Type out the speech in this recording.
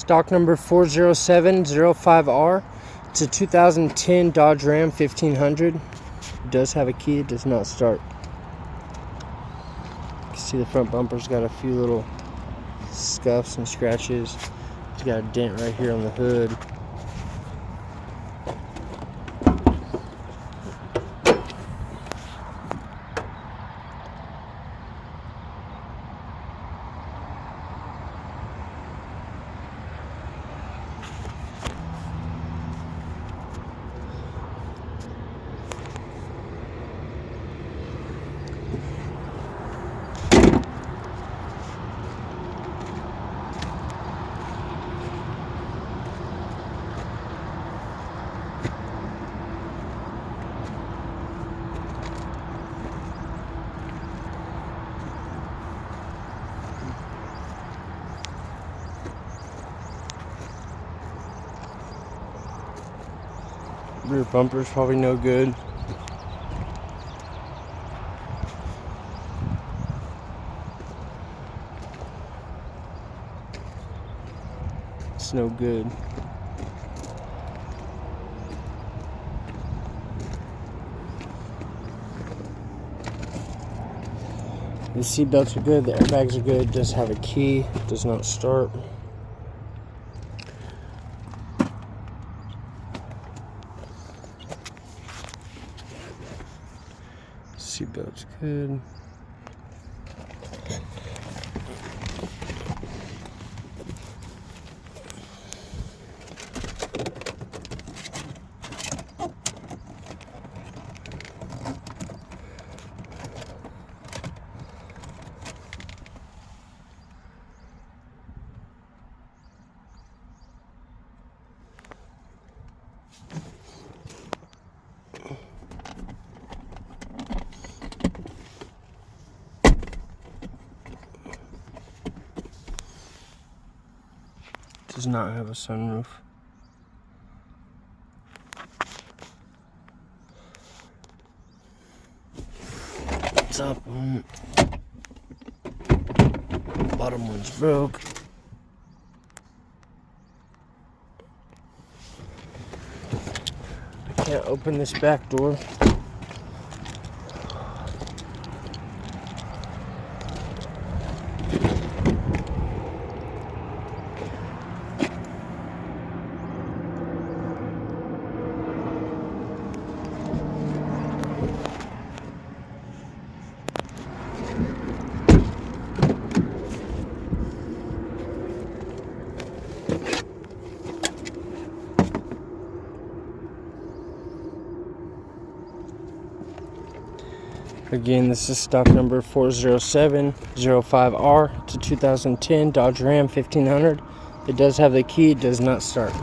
Stock number 40705R. It's a 2010 Dodge Ram 1500. It does have a key, it does not start. You can see the front bumper's got a few little scuffs and scratches. It's got a dent right here on the hood. Rear bumper's probably no good. It's no good. The seat belts are good, the airbags are good, does have a key, does not start. Seatbelt's good. Does not have a sunroof. Top one. Bottom one's broke. I can't open this back door. Again, this is stock number 40705R. It's a 2010 Dodge Ram 1500. It does have the key, it does not start.